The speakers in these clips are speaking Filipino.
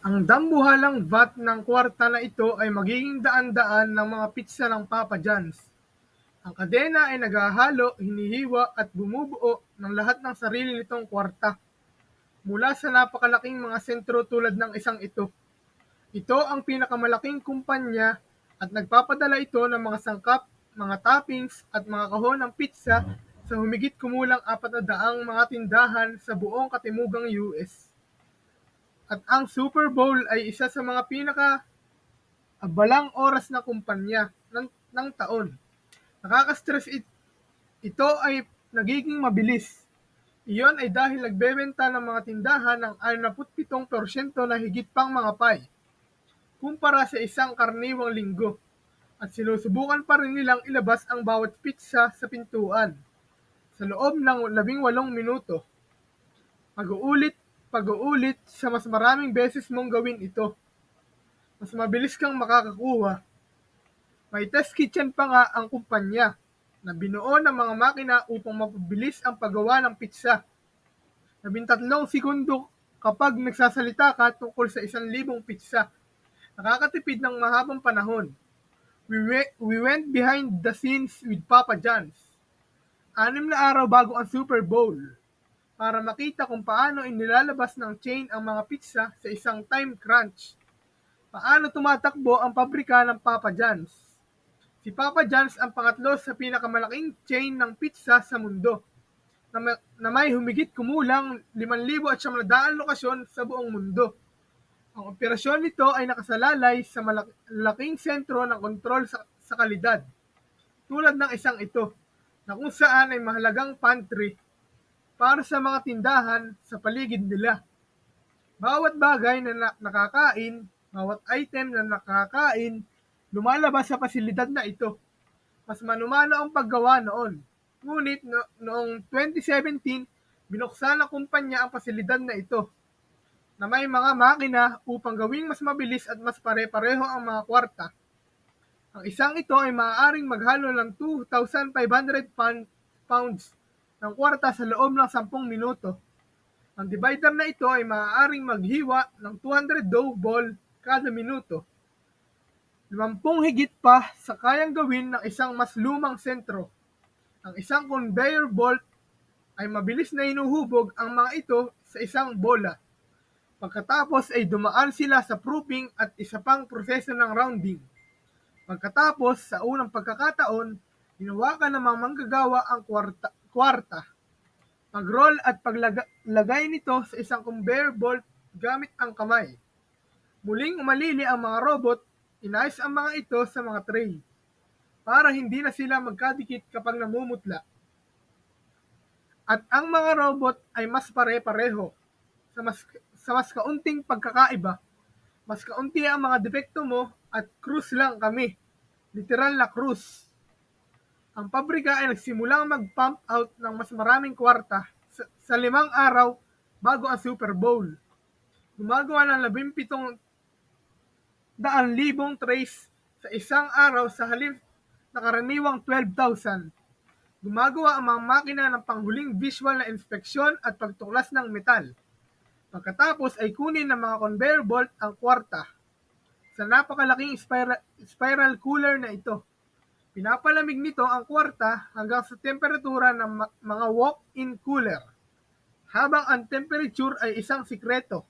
Ang dambuhalang VAT ng kwarta na ito ay magiging daan-daan ng mga pizza ng Papa John's. Ang kadena ay naghahalo, hinihiwa at bumubuo ng lahat ng sarili nitong kwarta mula sa napakalaking mga sentro tulad ng isang ito. Ito ang pinakamalaking kumpanya at nagpapadala ito ng mga sangkap, mga toppings at mga kahon ng pizza sa humigit kumulang 400 mga tindahan sa buong katimugang US. At ang Super Bowl ay isa sa mga pinaka-abalang oras na kumpanya ng taon. Nakaka-stress ito ay nagiging mabilis. Iyon ay dahil nagbebenta ng mga tindahan ng 67% na higit pang mga pie kumpara sa isang karaniwang linggo at sinusubukan pa rin nilang ilabas ang bawat pizza sa pintuan sa loob ng 18 minuto. Pag-uulit, pag-uulit sa mas maraming beses mong gawin ito, mas mabilis kang makakakuha. May test kitchen pa nga ang kumpanya na binuo ng mga makina upang mapabilis ang paggawa ng pizza. 13 segundo kapag nagsasalita ka tungkol sa 1,000 pizza. Nakakatipid ng mahabang panahon. We went behind the scenes with Papa John's. 6 na araw bago ang Super Bowl para makita kung paano inilalabas ng chain ang mga pizza sa isang time crunch. Paano tumatakbo ang pabrika ng Papa John's? Si Papa John's ang pangatlo sa pinakamalaking chain ng pizza sa mundo na may humigit kumulang 5,900 lokasyon sa buong mundo. Ang operasyon nito ay nakasalalay sa malaking sentro ng kontrol sa kalidad, tulad ng isang ito, na kung saan ay mahalagang pantry para sa mga tindahan sa paligid nila. Bawat bagay na nakakain, bawat item na nakakain, lumalabas sa pasilidad na ito. Mas manumano ang paggawa noon. Ngunit noong 2017, binuksan ng kumpanya ang pasilidad na ito na may mga makina upang gawing mas mabilis at mas pare-pareho ang mga kwarta. Ang isang ito ay maaaring maghalo ng 2,500 pounds ng kwarta sa loob ng 10 minuto. Ang divider na ito ay maaaring maghiwa ng 200 dough ball kada minuto. 50 higit pa sa kayang gawin ng isang mas lumang sentro. Ang isang conveyor belt ay mabilis na hinuhubog ang mga ito sa isang bola. Pagkatapos ay dumaan sila sa proofing at isa pang proseso ng rounding. Pagkatapos, sa unang pagkakataon, hinawakan ng mga manggagawa ang kwarta. Pag-roll at paglagay nito sa isang conveyor belt gamit ang kamay. Muling umalili ang mga robot, inayos ang mga ito sa mga tray para hindi na sila magkadikit kapag namumutla. At ang mga robot ay mas pare-pareho. Sa mas kaunting pagkakaiba, mas kaunti ang mga depekto mo at cruise lang kami. Literal na cruise. Ang pabrika ay nagsimulang mag-pump out ng mas maraming kwarta sa 5 araw bago ang Super Bowl. Gumagawa ng 17,000 trays sa isang araw sa halip na karaniwang 12,000. Gumagawa ang mga makina ng panghuling visual na inspeksyon at pagtuklas ng metal. Pagkatapos ay kunin ng mga conveyor belt ang kwarta sa napakalaking spiral cooler na ito. Pinapalamig nito ang kwarta hanggang sa temperatura ng mga walk-in cooler, habang ang temperature ay isang sikreto.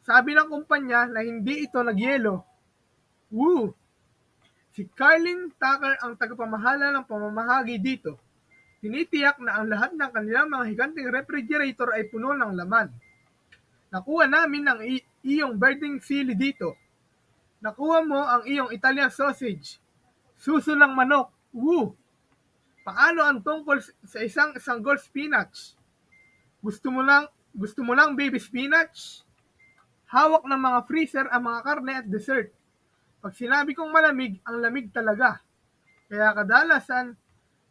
Sabi ng kumpanya na hindi ito nagyelo. Woo! Si Carlin Tucker ang tagapamahala ng pamamahagi dito. Tinitiyak na ang lahat ng kanilang mga higanting refrigerator ay puno ng laman. Nakuha namin ang iyong birding sili dito. Nakuha mo ang iyong Italian sausage. Suso ng manok. Woo! Paano ang tungkol sa isang sanggol spinach? Gusto mo lang baby spinach? Hawak ng mga freezer ang mga karne at dessert. Pag sinabi kong malamig, ang lamig talaga. Kaya kadalasan,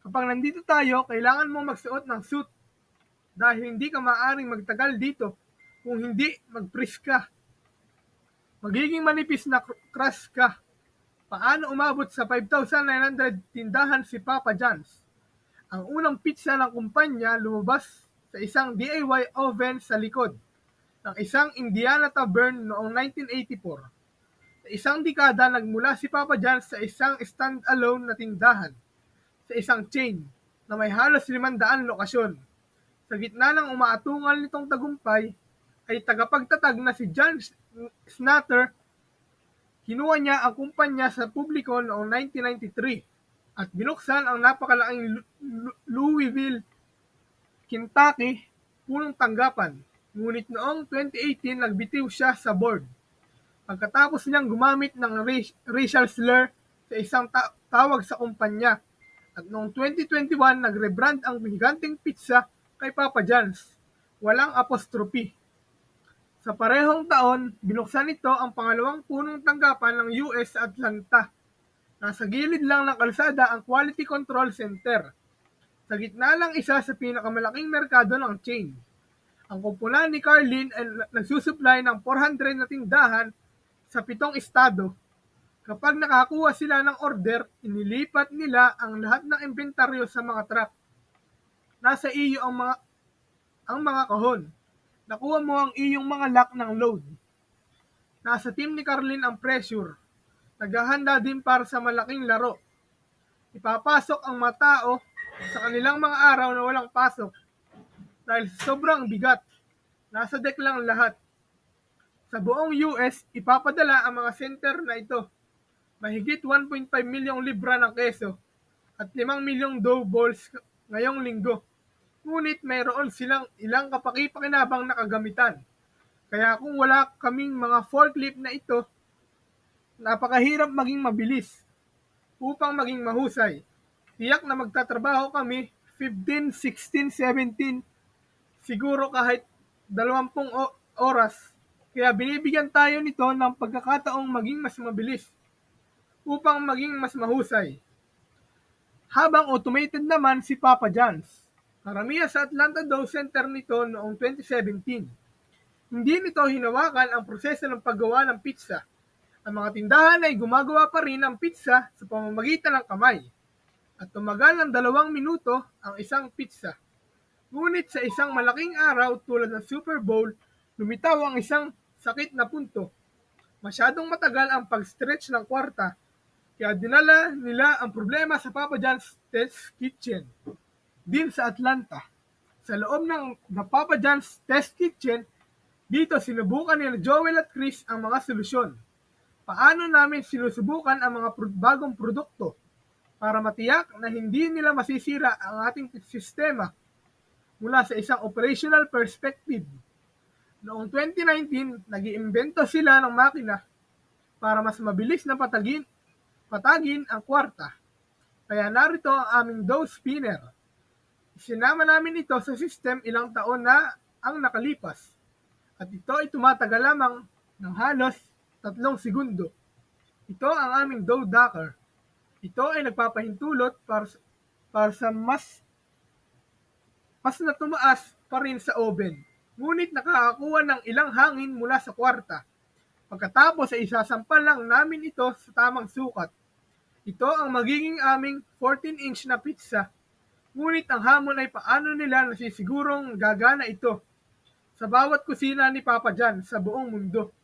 kapag nandito tayo, kailangan mo magsuot ng suit dahil hindi ka maaaring magtagal dito kung hindi mag-freeze ka. Magiging manipis na crust ka. Paano umabot sa 5,900 tindahan si Papa John's? Ang unang pizza ng kumpanya lumabas sa isang DIY oven sa likod ng isang Indiana Tavern noong 1984. Sa isang dekada, nagmula si Papa John's sa isang stand-alone na tindahan sa isang chain na may halos 500 lokasyon. Sa gitna ng umaatungal nitong tagumpay, ay tagapagtatag na si John Schnatter. Kinuha niya ang kumpanya sa publiko noong 1993 at binuksan ang napakalaking Louisville, Kentucky punong tanggapan. Ngunit noong 2018 nagbitiw siya sa board pagkatapos niyang gumamit ng racial slur sa isang tawag sa kumpanya. At noong 2021 nag-rebrand ang higanting pizza kay Papa John's, walang apostrophe. Sa parehong taon, binuksan nito ang pangalawang punong tanggapan ng US sa Atlanta. Nasa gilid lang ng kalsada ang Quality Control Center. Sa gitna lang isa sa pinakamalaking merkado ng chain. Ang kupunan ni Carlin ay nagsusupply ng 400 na tindahan sa 7 estado. Kapag nakakuha sila ng order, inilipat nila ang lahat ng inventaryo sa mga truck. Nasa iyo ang mga kahon. Nakuha mo ang iyong mga lock ng load. Nasa team ni Carlin ang pressure. Naghahanda din para sa malaking laro. Ipapasok ang mga tao sa kanilang mga araw na walang pasok. Dahil sobrang bigat, nasa deck lang lahat. Sa buong US, ipapadala ang mga center na ito. Mahigit 1.5 milyong libra ng keso at 5 milyong dough balls ngayong linggo. Ngunit mayroon silang ilang kapaki-pakinabang na kagamitan. Kaya kung wala kaming mga forklift na ito, napakahirap maging mabilis. Upang maging mahusay, tiyak na magtatrabaho kami 15, 16, 17, siguro kahit 20 oras. Kaya binibigyan tayo nito ng pagkakataong maging mas mabilis upang maging mas mahusay. Habang automated naman si Papa John's. Karamihan sa Atlanta Dough Center nito noong 2017. Hindi nito hinawakan ang proseso ng paggawa ng pizza. Ang mga tindahan ay gumagawa pa rin ng pizza sa pamamagitan ng kamay. At tumagal ng 2 minuto ang isang pizza. Ngunit sa isang malaking araw tulad ng Super Bowl, lumitaw ang isang sakit na punto. Masyadong matagal ang pag-stretch ng kwarta, kaya dinala nila ang problema sa Papa John's Test Kitchen din sa Atlanta. Sa loob ng Papa John's Test Kitchen, dito sinubukan nila Joel at Chris ang mga solusyon. Paano namin sinusubukan ang mga bagong produkto para matiyak na hindi nila masisira ang ating sistema mula sa isang operational perspective. Noong 2019, nag-iimbento sila ng makina para mas mabilis na patagin ang kwarta. Kaya narito ang aming dough spinner. Isinama namin ito sa system ilang taon na ang nakalipas. At ito ay tumatagal lamang ng halos 3 segundo. Ito ang aming dough ducker. Ito ay nagpapahintulot para sa mas na tumaas pa rin sa oven. Ngunit nakakakuha ng ilang hangin mula sa kwarta. Pagkatapos ay isasampal lang namin ito sa tamang sukat. Ito ang magiging aming 14-inch na pizza. Ngunit ang hamon ay paano nila nasisigurong gagana ito sa bawat kusina ni Papa John sa buong mundo.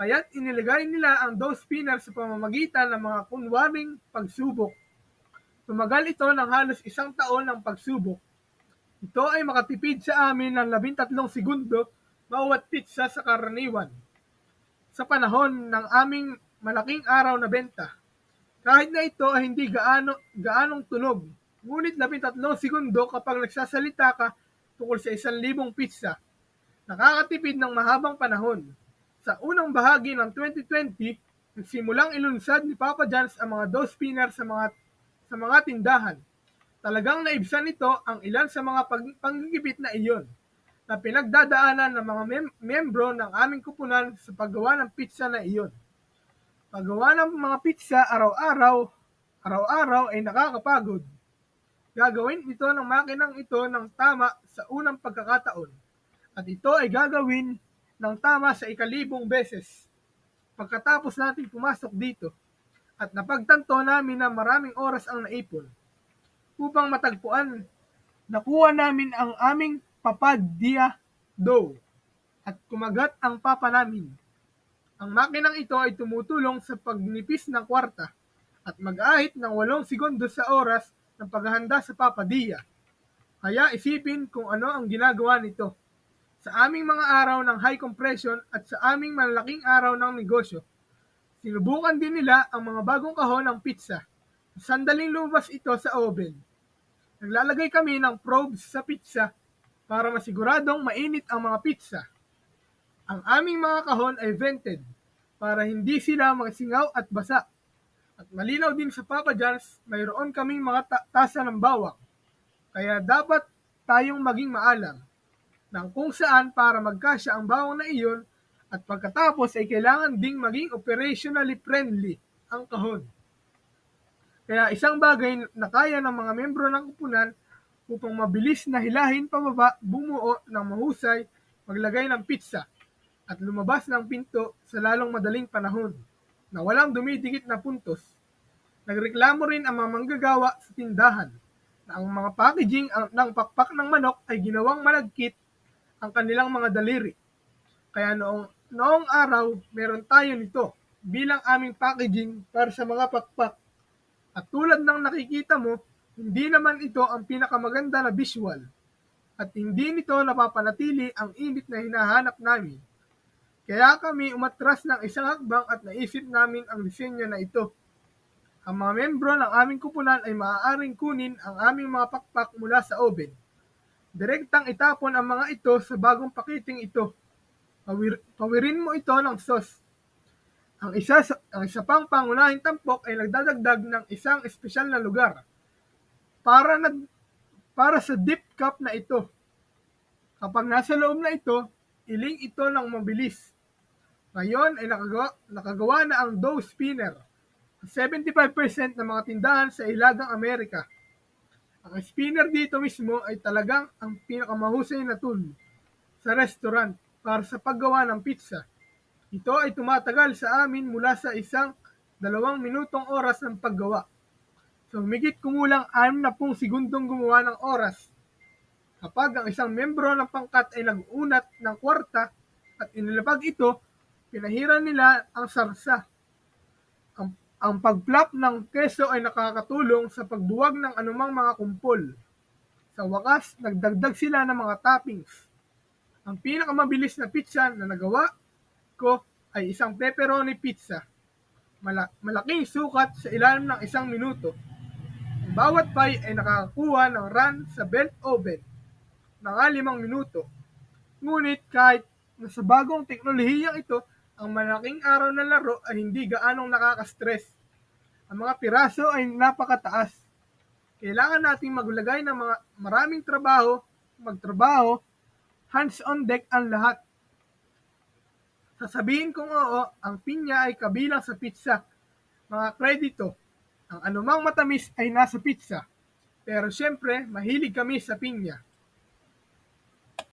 Kaya't inilagay nila ang dough spinner sa pamamagitan ng mga kunwaring pagsubok. Tumagal ito ng halos 1 taon ng pagsubok. Ito ay makatipid sa amin ng 13 segundo bawat pizza sa karaniwan. Sa panahon ng aming malaking araw na benta, kahit na ito ay hindi gaanong tunog, ngunit 13 segundo kapag nagsasalita ka tungkol sa 1,000 pizza, nakakatipid ng mahabang panahon. Sa unang bahagi ng 2020, nagsimulang ilunsad ni Papa John's ang mga dough spinner sa mga tindahan. Talagang naibsan nito ang ilan sa mga panggigipit na iyon na pinagdadaanan ng mga membro ng aming kupunan sa paggawa ng pizza na iyon. Paggawa ng mga pizza araw-araw ay nakakapagod. Gagawin ito ng makinang ito ng tama sa unang pagkakataon. At ito ay gagawin ng tama sa 1,000 beses. Pagkatapos natin pumasok dito, at napagtanto namin na maraming oras ang naipon. Upang matagpuan, nakuha namin ang aming papadilla dough. at kumagat ang papa namin. Ang makinang ito ay tumutulong sa pagnipis ng kwarta at mag-ahit ng 8 segundo sa oras ng paghahanda sa papadiya. Kaya isipin kung ano ang ginagawa nito sa aming mga araw ng high compression at sa aming malalaking araw ng negosyo. Sinubukan din nila ang mga bagong kahon ng pizza. Sandaling lumabas ito sa oven. Naglalagay kami ng probes sa pizza para masiguradong mainit ang mga pizza. Ang aming mga kahon ay vented para hindi sila magsingaw at basa. At malinaw din sa Papa John's, mayroon kaming mga tasa ng bawang. Kaya dapat tayong maging maalam ng kung saan para magkasya ang bawang na iyon at pagkatapos ay kailangan ding maging operationally friendly ang kahon. Kaya isang bagay na kaya ng mga membro ng kupunan upang mabilis na hilahin pababa, bumuo ng mahusay, maglagay ng pizza, at lumabas ng pinto sa lalong madaling panahon na walang dumidikit na puntos. Nagreklamo rin ang mga manggagawa sa tindahan na ang mga packaging ng pakpak ng manok ay ginawang malagkit ang kanilang mga daliri. Kaya noong araw, meron tayo nito bilang aming packaging para sa mga pakpak. At tulad ng nakikita mo, hindi naman ito ang pinakamaganda na visual at hindi nito napapanatili ang init na hinahanap namin. Kaya kami umatras ng isang hakbang at naisip namin ang disenyo na ito. Ang mga membro ng aming kupunan ay maaaring kunin ang aming mga pakpak mula sa oven. Direktang itapon ang mga ito sa bagong pakiting ito. Pawirin mo ito ng sauce. Ang isa pang pangunahing tampok ay nagdadagdag ng isang espesyal na lugar para sa dip cup na ito. Kapag nasa loob na ito, iling ito ng mabilis. Ngayon ay nakagawa na ang dough spinner sa 75% ng mga tindahan sa Hilagang Amerika. Ang spinner dito mismo ay talagang ang pinakamahusay na tool sa restaurant para sa paggawa ng pizza. Ito ay tumatagal sa amin mula sa 1-2 oras ng paggawa. So humigit kumulang 60 segundong gumawa ng oras. Kapag ang isang membro ng pangkat ay nag-unat ng kwarta at inilapag ito, pinahiran nila ang sarsa. Ang pag-flap ng keso ay nakakatulong sa pagbuwag ng anumang mga kumpol. Sa wakas, nagdagdag sila ng mga toppings. Ang pinakamabilis na pizza na nagawa ko ay isang pepperoni pizza. Malaking sukat sa ilalim ng 1 minuto. Ang bawat pie ay nakakakuha ng run sa belt oven ng 5 minuto. Ngunit kahit na sa bagong teknolohiyang ito, ang malaking araw ng laro ay hindi gaanong nakaka-stress. Ang mga piraso ay napakataas. Kailangan nating maglagay ng maraming magtrabaho, hands on deck ang lahat. Sasabihin kong oo, ang pinya ay kabilang sa pizza. Mga kredito, ang anumang matamis ay nasa pizza. Pero syempre, mahilig kami sa pinya.